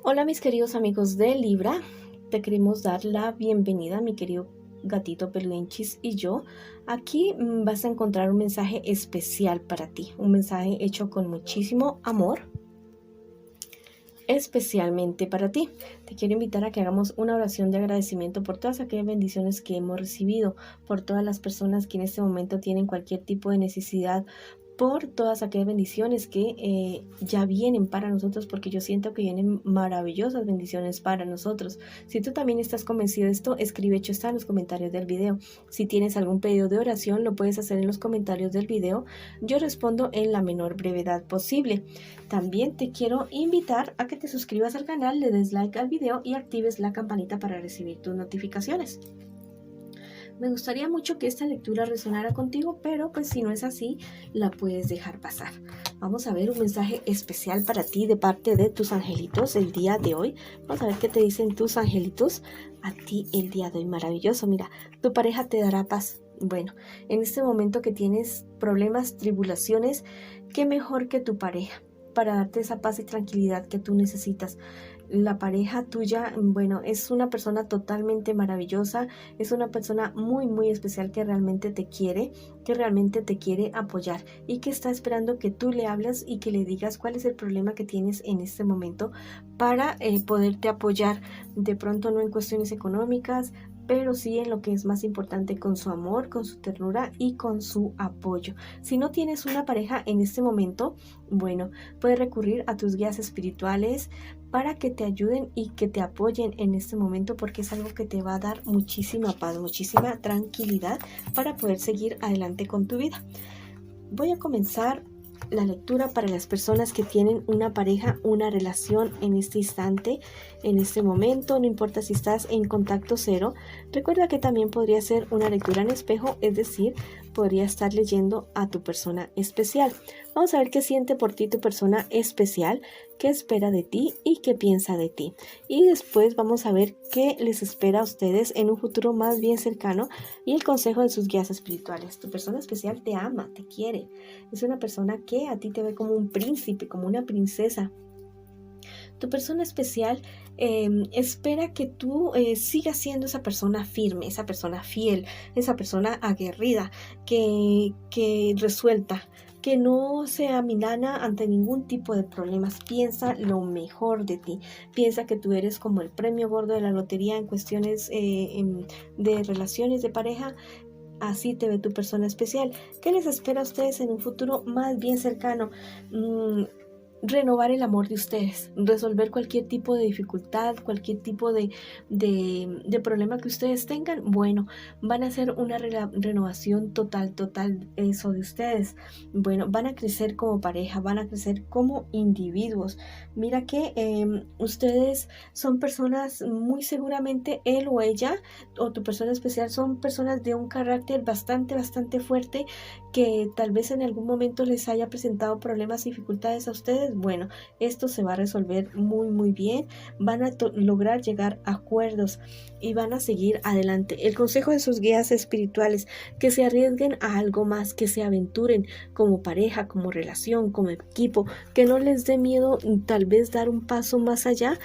Hola mis queridos amigos de Libra, te queremos dar la bienvenida, mi querido gatito Peluinchis y yo. Aquí vas a encontrar un mensaje especial para ti, un mensaje hecho con muchísimo amor, especialmente para ti. Te quiero invitar a que hagamos una oración de agradecimiento por todas aquellas bendiciones que hemos recibido, por todas las personas que en este momento tienen cualquier tipo de necesidad, por todas aquellas bendiciones que ya vienen para nosotros, porque yo siento que vienen maravillosas bendiciones para nosotros. Si tú también estás convencido de esto, escribe hecho está en los comentarios del video. Si tienes algún pedido de oración, lo puedes hacer en los comentarios del video. Yo respondo en la menor brevedad posible. También te quiero invitar a que te suscribas al canal, le des like al video y actives la campanita para recibir tus notificaciones. Me gustaría mucho que esta lectura resonara contigo, pero pues si no es así, la puedes dejar pasar. Vamos a ver un mensaje especial para ti de parte de tus angelitos el día de hoy. Vamos a ver qué te dicen tus angelitos a ti el día de hoy. Maravilloso, mira, tu pareja te dará paz. Bueno, en este momento que tienes problemas, tribulaciones, qué mejor que tu pareja para darte esa paz y tranquilidad que tú necesitas. La pareja tuya, bueno, es una persona totalmente maravillosa, es una persona muy especial que realmente te quiere apoyar y que está esperando que tú le hables y que le digas cuál es el problema que tienes en este momento para poderte apoyar. De pronto no en cuestiones económicas, pero sí en lo que es más importante, con su amor, con su ternura y con su apoyo. Si no tienes una pareja en este momento, bueno, puedes recurrir a tus guías espirituales para que te ayuden y que te apoyen en este momento, porque es algo que te va a dar muchísima paz, muchísima tranquilidad para poder seguir adelante con tu vida. Voy a comenzar la lectura para las personas que tienen una pareja, una relación en este instante, en este momento. No importa si estás en contacto cero, recuerda que también podría ser una lectura en espejo, es decir, podría estar leyendo a tu persona especial. Vamos a ver qué siente por ti tu persona especial, qué espera de ti y qué piensa de ti. Y después vamos a ver qué les espera a ustedes en un futuro más bien cercano y el consejo de sus guías espirituales. Tu persona especial te ama, te quiere. Es una persona que a ti te ve como un príncipe, como una princesa. Tu persona especial espera que tú sigas siendo esa persona firme, esa persona fiel, esa persona aguerrida, que resuelta, que no sea milana ante ningún tipo de problemas. Piensa lo mejor de ti. Piensa que tú eres como el premio gordo de la lotería en cuestiones de relaciones de pareja. Así te ve tu persona especial. ¿Qué les espera a ustedes en un futuro más bien cercano? Renovar el amor de ustedes, resolver cualquier tipo de dificultad, cualquier tipo de problema que ustedes tengan. Bueno, van a hacer una renovación total eso de ustedes. Bueno, van a crecer como pareja, van a crecer como individuos. Mira que ustedes son personas, muy seguramente él o ella o tu persona especial son personas de un carácter bastante fuerte, que tal vez en algún momento les haya presentado problemas y dificultades a ustedes. Bueno, esto se va a resolver muy bien, van a lograr llegar a acuerdos y van a seguir adelante. El consejo de sus guías espirituales: que se arriesguen a algo más, que se aventuren como pareja, como relación, como equipo, que no les dé miedo tal vez dar un paso más allá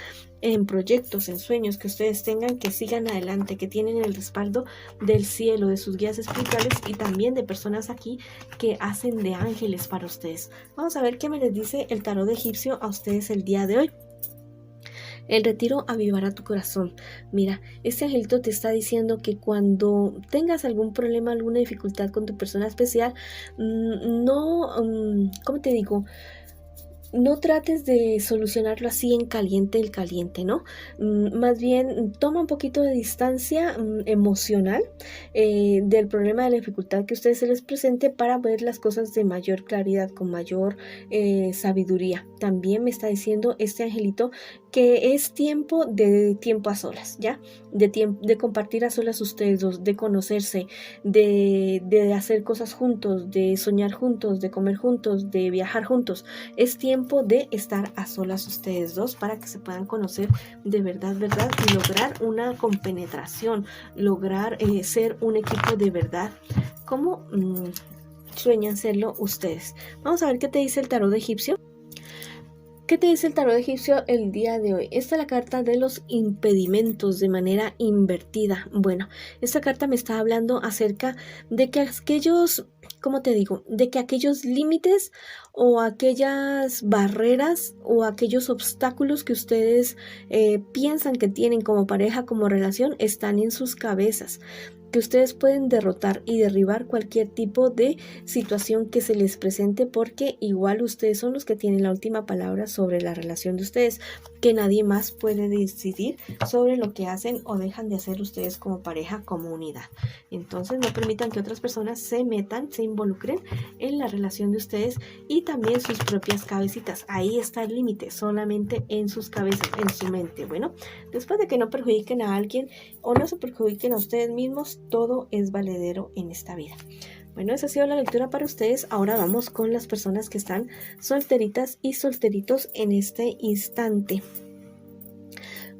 en proyectos, en sueños que ustedes tengan, que sigan adelante, que tienen el respaldo del cielo, de sus guías espirituales y también de personas aquí que hacen de ángeles para ustedes. Vamos a ver qué me les dice el tarot egipcio a ustedes el día de hoy. El retiro avivará tu corazón. Mira, este angelito te está diciendo que cuando tengas algún problema, alguna dificultad con tu persona especial, ¿cómo te digo? No trates de solucionarlo así en caliente, ¿no? Más bien toma un poquito de distancia emocional del problema, de la dificultad que a ustedes se les presente, para ver las cosas de mayor claridad, con mayor sabiduría. También me está diciendo este angelito que es tiempo a solas, ¿ya? De compartir a solas ustedes dos, de conocerse, de hacer cosas juntos, de soñar juntos, de comer juntos, de viajar juntos. Es tiempo de estar a solas ustedes dos para que se puedan conocer de verdad y lograr una compenetración, lograr ser un equipo de verdad. ¿Cómo sueñan serlo ustedes? Vamos a ver qué te dice el tarot egipcio. ¿Qué te dice el tarot egipcio el día de hoy? Esta es la carta de los impedimentos de manera invertida. Bueno, esta carta me está hablando acerca de que aquellos, ¿cómo te digo? De que aquellos límites o aquellas barreras o aquellos obstáculos que ustedes piensan que tienen como pareja, como relación, están en sus cabezas, que ustedes pueden derrotar y derribar cualquier tipo de situación que se les presente, porque igual ustedes son los que tienen la última palabra sobre la relación de ustedes, que nadie más puede decidir sobre lo que hacen o dejan de hacer ustedes como pareja, como unidad. Entonces no permitan que otras personas se metan, se involucren en la relación de ustedes y también sus propias cabecitas. Ahí está el límite, solamente en sus cabezas, en su mente. Bueno, después de que no perjudiquen a alguien o no se perjudiquen a ustedes mismos, todo es valedero en esta vida. Bueno, esa ha sido la lectura para ustedes. Ahora vamos con las personas que están solteritas y solteritos en este instante.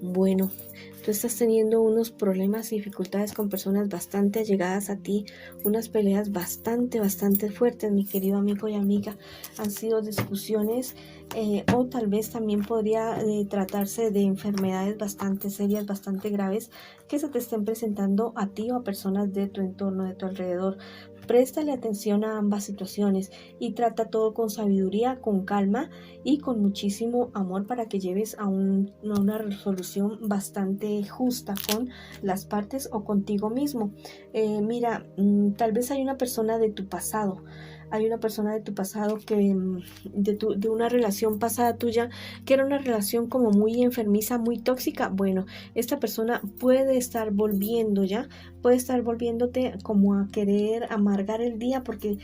Bueno, tú estás teniendo unos problemas y dificultades con personas bastante allegadas a ti, unas peleas bastante fuertes, mi querido amigo y amiga. Han sido discusiones o tal vez también podría tratarse de enfermedades bastante serias, bastante graves que se te estén presentando a ti o a personas de tu entorno, de tu alrededor. Préstale atención a ambas situaciones y trata todo con sabiduría, con calma y con muchísimo amor para que lleves a una resolución bastante justa con las partes o contigo mismo. Mira, tal vez hay una persona de tu pasado. Hay una persona de tu pasado que de una relación pasada tuya, que era una relación como muy enfermiza, muy tóxica. Bueno, esta persona puede estar volviendo ya, puede estar volviéndote como a querer amargar el día, porque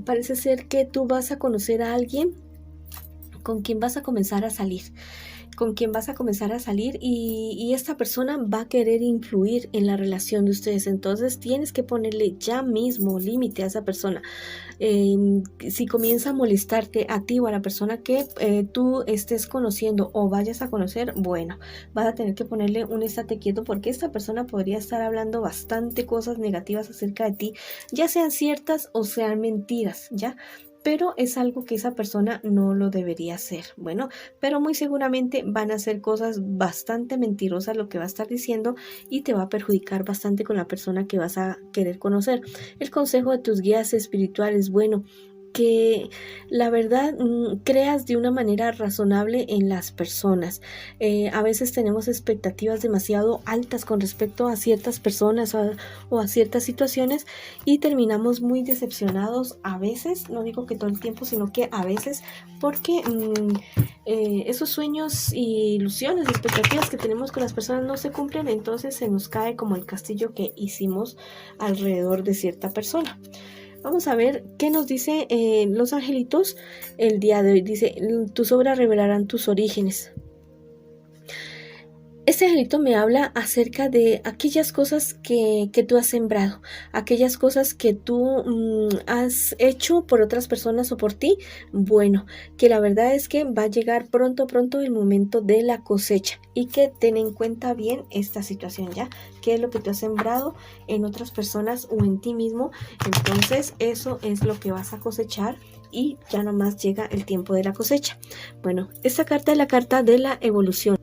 parece ser que tú vas a conocer a alguien con quien vas a comenzar a salir. Y esta persona va a querer influir en la relación de ustedes. Entonces tienes que ponerle ya mismo límite a esa persona. Si comienza a molestarte a ti o a la persona que tú estés conociendo o vayas a conocer, bueno, vas a tener que ponerle un estate quieto, porque esta persona podría estar hablando bastante cosas negativas acerca de ti, ya sean ciertas o sean mentiras, ¿ya? Pero es algo que esa persona no lo debería hacer. Bueno, pero muy seguramente van a hacer cosas bastante mentirosas lo que va a estar diciendo, y te va a perjudicar bastante con la persona que vas a querer conocer. El consejo de tus guías espirituales, bueno, que la verdad creas de una manera razonable en las personas. A veces tenemos expectativas demasiado altas con respecto a ciertas personas o a ciertas situaciones, y terminamos muy decepcionados a veces, no digo que todo el tiempo, sino que a veces, porque esos sueños y ilusiones y expectativas que tenemos con las personas no se cumplen. Entonces se nos cae como el castillo que hicimos alrededor de cierta persona. Vamos a ver qué nos dice los angelitos el día de hoy. Dice, tus obras revelarán tus orígenes. Este angelito me habla acerca de aquellas cosas que tú has sembrado, aquellas cosas que tú has hecho por otras personas o por ti. Bueno, que la verdad es que va a llegar pronto el momento de la cosecha, y que ten en cuenta bien esta situación, ya, qué es lo que tú has sembrado en otras personas o en ti mismo. Entonces eso es lo que vas a cosechar, y ya nomás llega el tiempo de la cosecha. Bueno, esta carta es la carta de la evolución.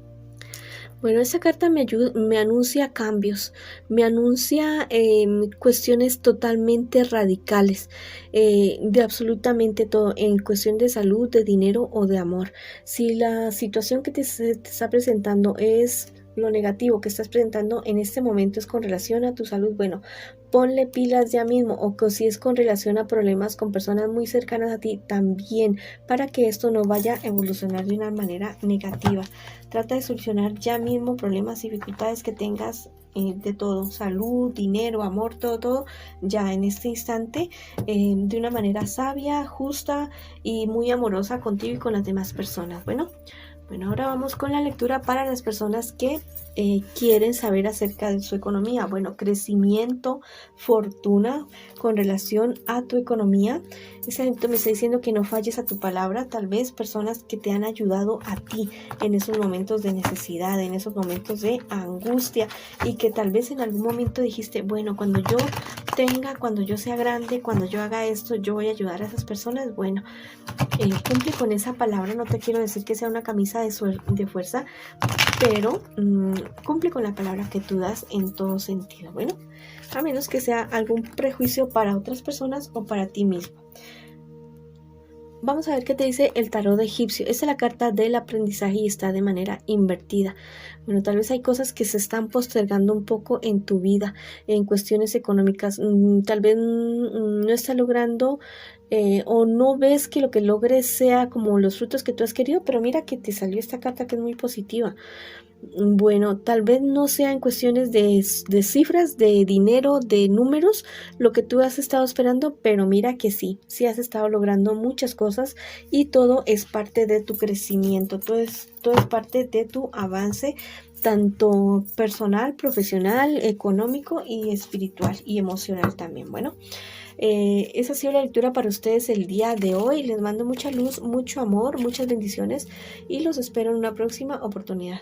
Bueno, esta carta me anuncia cambios, me anuncia cuestiones totalmente radicales, de absolutamente todo, en cuestión de salud, de dinero o de amor. Si la situación que te está presentando es lo negativo que estás presentando en este momento, es con relación a tu salud, bueno, ponle pilas ya mismo. O que si es con relación a problemas con personas muy cercanas a ti, también, para que esto no vaya a evolucionar de una manera negativa. Trata de solucionar ya mismo problemas y dificultades que tengas, de todo, salud, dinero, amor, todo, ya en este instante, de una manera sabia, justa y muy amorosa contigo y con las demás personas. Bueno, ahora vamos con la lectura para las personas que quieren saber acerca de su economía. Bueno, crecimiento, fortuna con relación a tu economía. Ese evento me está diciendo que no falles a tu palabra. Tal vez personas que te han ayudado a ti en esos momentos de necesidad, en esos momentos de angustia, y que tal vez en algún momento dijiste, bueno, cuando yo sea grande, cuando yo haga esto, yo voy a ayudar a esas personas. Bueno, Cumple con esa palabra. No te quiero decir que sea una camisa de fuerza, pero cumple con la palabra que tú das en todo sentido. Bueno, a menos que sea algún prejuicio para otras personas o para ti mismo. Vamos a ver qué te dice el tarot egipcio. Esta es la carta del aprendizaje y está de manera invertida. Bueno, tal vez hay cosas que se están postergando un poco en tu vida, en cuestiones económicas. Tal vez no estás logrando o no ves que lo que logres sea como los frutos que tú has querido, pero mira que te salió esta carta que es muy positiva. Bueno, tal vez no sea en cuestiones de cifras, de dinero, de números, lo que tú has estado esperando, pero mira que sí has estado logrando muchas cosas y todo es parte de tu crecimiento, todo es parte de tu avance, tanto personal, profesional, económico y espiritual y emocional también. Bueno, esa ha sido la lectura para ustedes el día de hoy. Les mando mucha luz, mucho amor, muchas bendiciones y los espero en una próxima oportunidad.